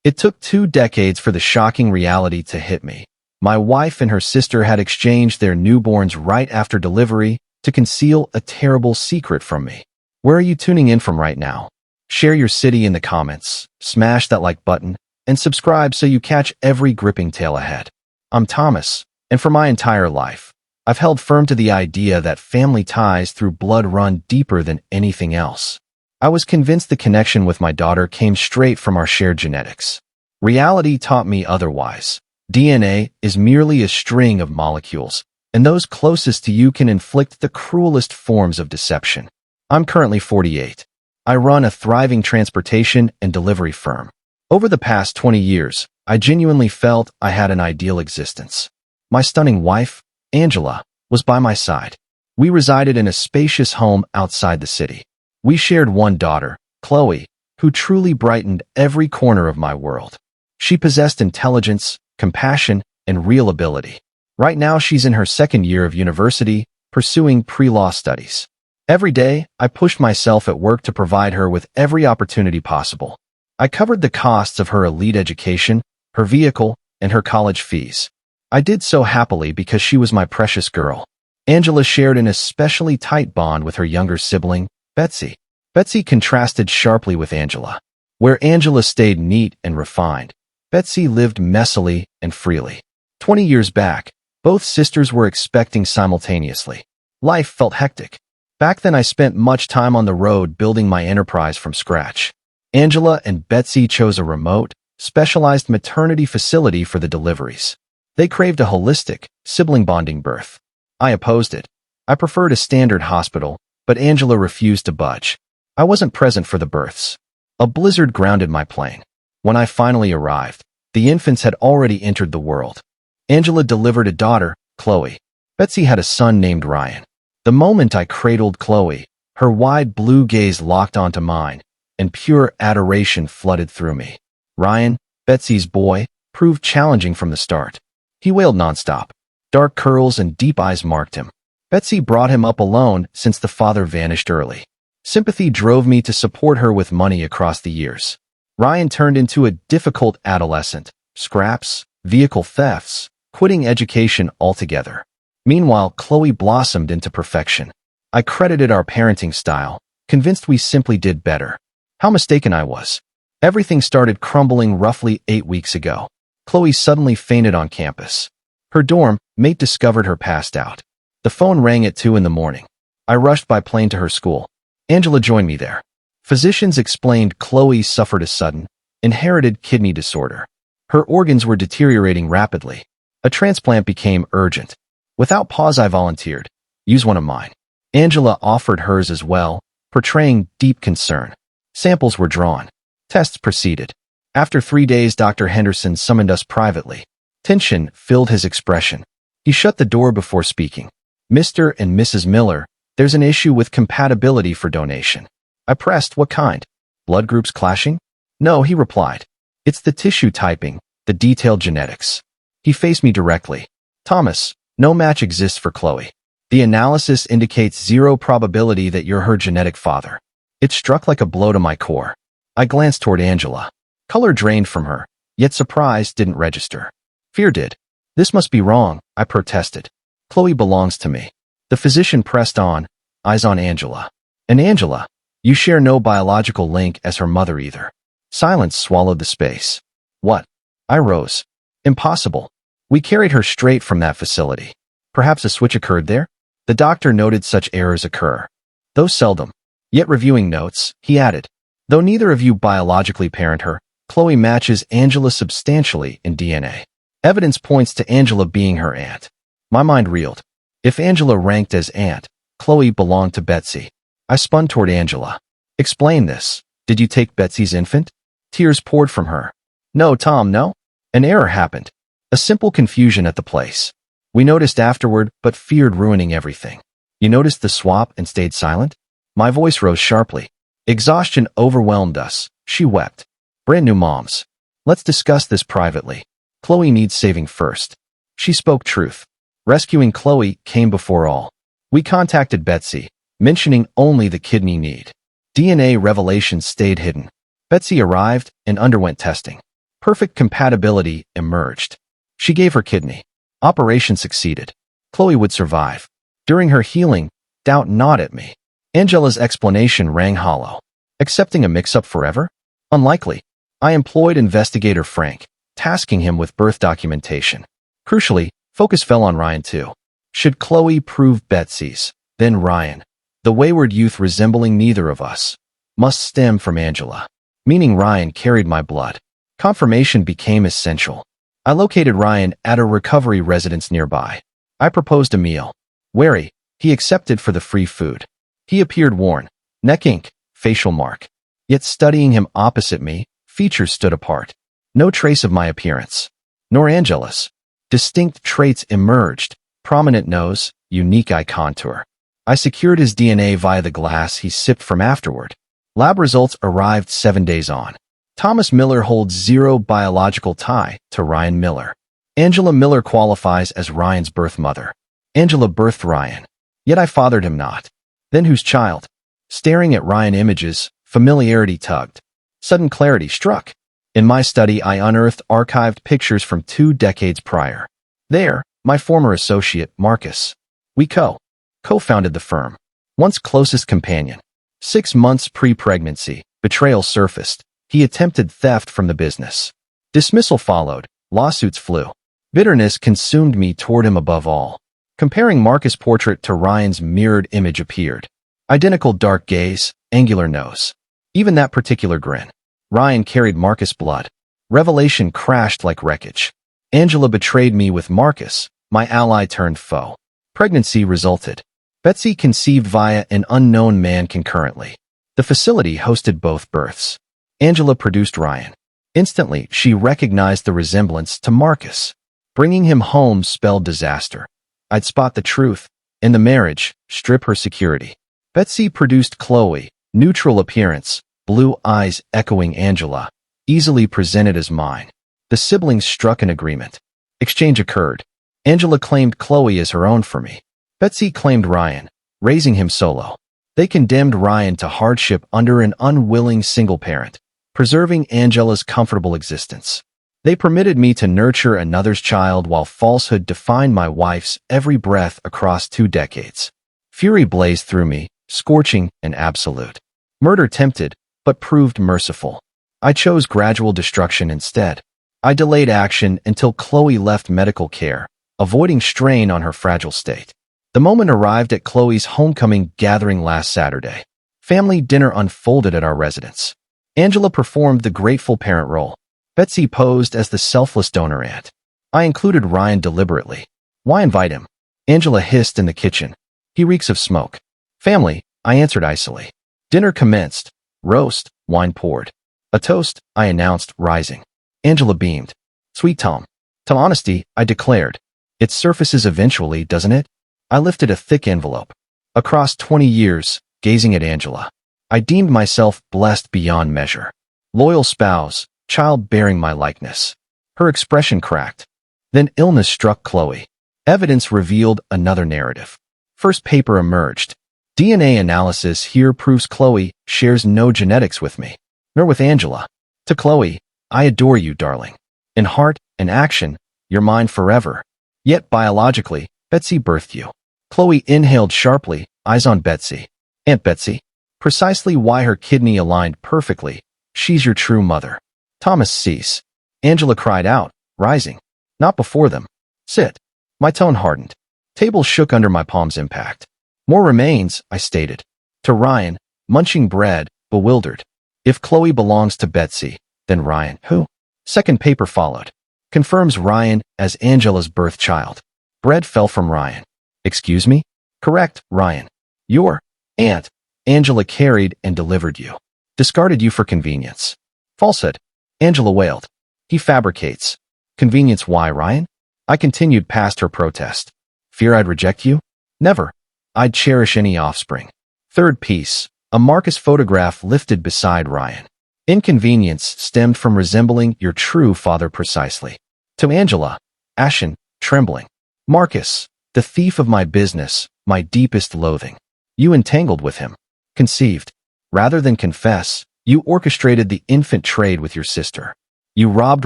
It took 2 decades for the shocking reality to hit me. My wife and her sister had exchanged their newborns right after delivery to conceal a terrible secret from me. Where are you tuning in from right now? Share your city in the comments, smash that like button, and subscribe so you catch every gripping tale ahead. I'm Thomas, and for my entire life, I've held firm to the idea that family ties through blood run deeper than anything else. I was convinced the connection with my daughter came straight from our shared genetics. Reality taught me otherwise. DNA is merely a string of molecules, and those closest to you can inflict the cruelest forms of deception. I'm currently 48. I run a thriving transportation and delivery firm. Over the past 20 years, I genuinely felt I had an ideal existence. My stunning wife, Angela, was by my side. We resided in a spacious home outside the city. We shared one daughter, Qley, who truly brightened every corner of my world. She possessed intelligence, compassion, and real ability. Right now, she's in her 2nd year of university, pursuing pre-law studies. Every day, I pushed myself at work to provide her with every opportunity possible. I covered the costs of her elite education, her vehicle, and her college fees. I did so happily because she was my precious girl. Angela shared an especially tight bond with her younger sibling, Betsy. Betsy contrasted sharply with Angela. Where Angela stayed neat and refined, Betsy lived messily and freely. 20 years back, both sisters were expecting simultaneously. Life felt hectic. Back then I spent much time on the road building my enterprise from scratch. Angela and Betsy chose a remote, specialized maternity facility for the deliveries. They craved a holistic, sibling bonding birth. I opposed it. I preferred a standard hospital, but Angela refused to budge. I wasn't present for the births. A blizzard grounded my plane. When I finally arrived, the infants had already entered the world. Angela delivered a daughter, Qley. Betsy had a son named Ryan. The moment I cradled Qley, her wide blue gaze locked onto mine, and pure adoration flooded through me. Ryan, Betsy's boy, proved challenging from the start. He wailed nonstop. Dark curls and deep eyes marked him. Betsy brought him up alone since the father vanished early. Sympathy drove me to support her with money across the years. Ryan turned into a difficult adolescent. Scraps, vehicle thefts, quitting education altogether. Meanwhile, Qley blossomed into perfection. I credited our parenting style, convinced we simply did better. How mistaken I was. Everything started crumbling roughly 8 weeks ago. Qley suddenly fainted on campus. Her dorm mate discovered her passed out. The phone rang at 2 in the morning. I rushed by plane to her school. Angela joined me there. Physicians explained Qley suffered a sudden, inherited kidney disorder. Her organs were deteriorating rapidly. A transplant became urgent. Without pause, I volunteered. Use one of mine. Angela offered hers as well, portraying deep concern. Samples were drawn. Tests proceeded. After 3 days, Dr. Henderson summoned us privately. Tension filled his expression. He shut the door before speaking. Mr. and Mrs. Miller, there's an issue with compatibility for donation. I pressed, what kind? Blood groups clashing? No, he replied. It's the tissue typing, the detailed genetics. He faced me directly. Thomas, no match exists for Qley. The analysis indicates 0 probability that you're her genetic father. It struck like a blow to my core. I glanced toward Angela. Color drained from her, yet surprise didn't register. Fear did. This must be wrong, I protested. Qley belongs to me. The physician pressed on, eyes on Angela. And Angela, you share no biological link as her mother either. Silence swallowed the space. What? I rose. Impossible. We carried her straight from that facility. Perhaps a switch occurred there? The doctor noted such errors occur. Though seldom. Yet reviewing notes, he added, though neither of you biologically parent her, Qley matches Angela substantially in DNA. Evidence points to Angela being her aunt. My mind reeled. If Angela ranked as aunt, Qley belonged to Betsy. I spun toward Angela. Explain this. Did you take Betsy's infant? Tears poured from her. No, Tom, no. An error happened. A simple confusion at the place. We noticed afterward, but feared ruining everything. You noticed the swap and stayed silent? My voice rose sharply. Exhaustion overwhelmed us. She wept. Brand new moms. Let's discuss this privately. Qley needs saving first. She spoke truth. Rescuing Qley came before all. We contacted Betsy, mentioning only the kidney need. DNA revelations stayed hidden. Betsy arrived and underwent testing. Perfect compatibility emerged. She gave her kidney. Operation succeeded. Qley would survive. During her healing, doubt gnawed at me. Angela's explanation rang hollow. Accepting a mix-up forever? Unlikely. I employed investigator Frank, tasking him with birth documentation. Crucially, focus fell on Ryan too. Should Qley prove Betsy's, then Ryan, the wayward youth resembling neither of us, must stem from Angela, meaning Ryan carried my blood. Confirmation became essential. I located Ryan at a recovery residence nearby. I proposed a meal. Wary, he accepted for the free food. He appeared worn, neck ink, facial mark. Yet studying him opposite me, features stood apart. No trace of my appearance, nor Angela's. Distinct traits emerged, prominent nose, unique eye contour. I secured his DNA via the glass he sipped from afterward. Lab results arrived 7 days on. Thomas Miller holds zero biological tie to Ryan Miller. Angela Miller qualifies as Ryan's birth mother. Angela birthed Ryan, yet I fathered him not. Then whose child? Staring at Ryan images, familiarity tugged. Sudden clarity struck. In my study, I unearthed archived pictures from 2 decades prior. There, my former associate, Marcus. We co-founded the firm. Once closest companion. 6 months pre-pregnancy, betrayal surfaced. He attempted theft from the business. Dismissal followed. Lawsuits flew. Bitterness consumed me toward him above all. Comparing Marcus' portrait to Ryan's mirrored image appeared. Identical dark gaze, angular nose. Even that particular grin. Ryan carried Marcus' blood. Revelation crashed like wreckage. Angela betrayed me with Marcus, my ally turned foe. Pregnancy resulted. Betsy conceived via an unknown man concurrently. The facility hosted both births. Angela produced Ryan. Instantly, she recognized the resemblance to Marcus. Bringing him home spelled disaster. I'd spot the truth. In the marriage, strip her security. Betsy produced Qley, neutral appearance, blue eyes echoing Angela, easily presented as mine. The siblings struck an agreement. Exchange occurred. Angela claimed Qley as her own for me. Betsy claimed Ryan, raising him solo. They condemned Ryan to hardship under an unwilling single parent, preserving Angela's comfortable existence. They permitted me to nurture another's child while falsehood defined my wife's every breath across 2 decades. Fury blazed through me, scorching and absolute. Murder tempted, but proved merciful. I chose gradual destruction instead. I delayed action until Qley left medical care, avoiding strain on her fragile state. The moment arrived at Qley's homecoming gathering last Saturday. Family dinner unfolded at our residence. Angela performed the grateful parent role. Betsy posed as the selfless donor aunt. I included Ryan deliberately. Why invite him? Angela hissed in the kitchen. He reeks of smoke. Family, I answered icily. Dinner commenced. Roast, wine poured. A toast, I announced, rising. Angela beamed. Sweet Tom. To honesty, I declared. It surfaces eventually, doesn't it? I lifted a thick envelope. Across 20 years, gazing at Angela, I deemed myself blessed beyond measure. Loyal spouse, child bearing my likeness. Her expression cracked. Then illness struck Qley. Evidence revealed another narrative. First paper emerged. DNA analysis here proves Qley shares no genetics with me, nor with Angela. To Qley, I adore you, darling. In heart and action, you're mine forever. Yet biologically, Betsy birthed you. Qley inhaled sharply, eyes on Betsy. Aunt Betsy. Precisely why her kidney aligned perfectly. She's your true mother. Thomas, cease. Angela cried out, rising. Not before them. Sit. My tone hardened. Table shook under my palm's impact. More remains, I stated. To Ryan, munching bread, bewildered. If Qley belongs to Betsy, then Ryan, who? Second paper followed. Confirms Ryan as Angela's birth child. Bread fell from Ryan. Excuse me? Correct, Ryan. Your aunt, Angela carried and delivered you. Discarded you for convenience. Falsehood. Angela wailed. He fabricates. Convenience why, Ryan? I continued past her protest. Fear I'd reject you? Never. I'd cherish any offspring. Third piece. A Marcus photograph lifted beside Ryan. Inconvenience stemmed from resembling your true father precisely. To Angela, ashen, trembling. Marcus, the thief of my business, my deepest loathing. You entangled with him. Conceived. Rather than confess, you orchestrated the infant trade with your sister. You robbed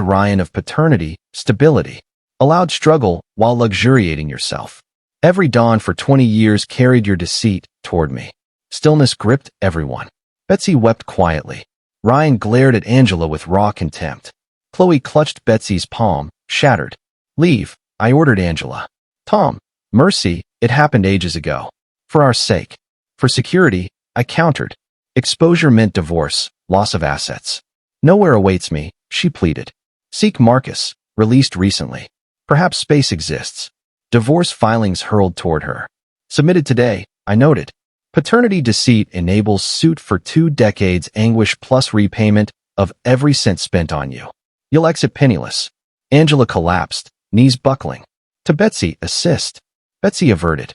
Ryan of paternity, stability, allowed struggle while luxuriating yourself. Every dawn for 20 years carried your deceit toward me. Stillness gripped everyone. Betsy wept quietly. Ryan glared at Angela with raw contempt. Qley clutched Betsy's palm, shattered. Leave, I ordered Angela. Tom, mercy, it happened ages ago. For our sake. For security, I countered. Exposure meant divorce, loss of assets. Nowhere awaits me, she pleaded. Seek Marcus, released recently. Perhaps space exists. Divorce filings hurled toward her. Submitted today, I noted. Paternity deceit enables suit for 2 decades anguish plus repayment of every cent spent on you. You'll exit penniless. Angela collapsed, knees buckling. To Betsy, assist. Betsy averted.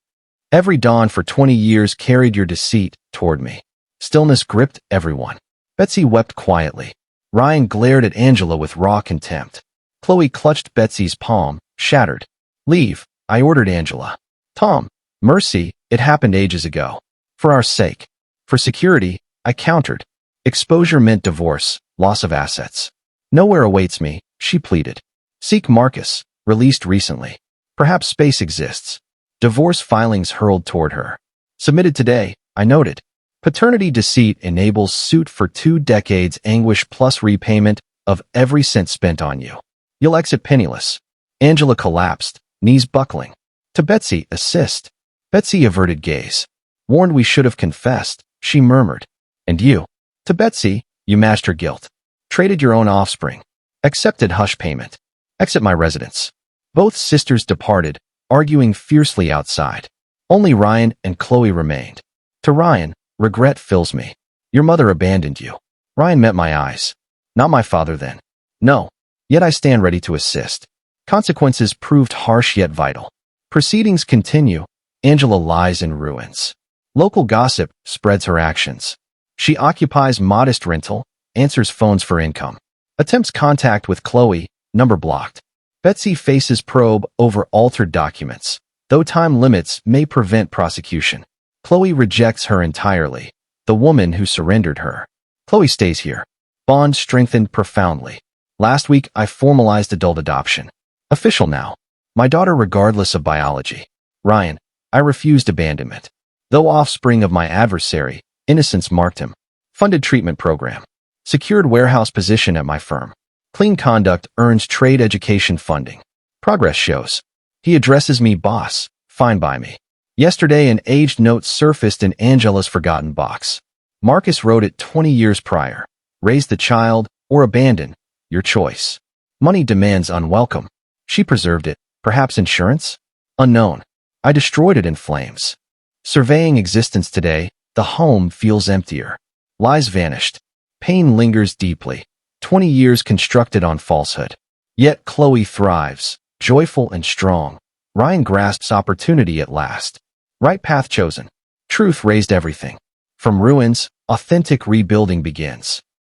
Every dawn for 20 years carried your deceit toward me. Stillness gripped everyone. Betsy wept quietly. Ryan glared at Angela with raw contempt. Qley clutched Betsy's palm, shattered. Leave, I ordered Angela. Tom, mercy, it happened ages ago. For our sake. For security, I countered. Exposure meant divorce, loss of assets. Nowhere awaits me, she pleaded. Seek Marcus, released recently. Perhaps space exists. Divorce filings hurled toward her. Submitted today, I noted. Paternity deceit enables suit for 2 decades anguish plus repayment of every cent spent on you. You'll exit penniless. Angela collapsed, knees buckling. To Betsy, assist. Betsy averted gaze. Warned we should have confessed, she murmured. And you? To Betsy, you matched her guilt. Traded your own offspring. Accepted hush payment. Exit my residence. Both sisters departed, arguing fiercely outside. Only Ryan and Qley remained. To Ryan, regret fills me. Your mother abandoned you. Ryan met my eyes. Not my father then. No. Yet I stand ready to assist. Consequences proved harsh yet vital. Proceedings continue. Angela lies in ruins. Local gossip spreads her actions. She occupies modest rental, answers phones for income. Attempts contact with Qley, number blocked. Betsy faces probe over altered documents, though time limits may prevent prosecution. Qley rejects her entirely, the woman who surrendered her. Qley stays here. Bond strengthened profoundly. Last week, I formalized adult adoption. Official now. My daughter regardless of biology. Ryan, I refused abandonment. Though offspring of my adversary, innocence marked him. Funded treatment program. Secured warehouse position at my firm. Clean conduct earns trade education funding. Progress shows. He addresses me boss, fine by me. Yesterday an aged note surfaced in Angela's forgotten box. Marcus wrote it 20 years prior. Raise the child or abandon, your choice. Money demands unwelcome. She preserved it, perhaps insurance? Unknown. I destroyed it in flames. Surveying existence today, the home feels emptier. Lies vanished. Pain lingers deeply. 20 years constructed on falsehood. Yet Qley thrives, joyful and strong. Ryan grasps opportunity at last. Right path chosen. Truth raised everything. From ruins, authentic rebuilding begins.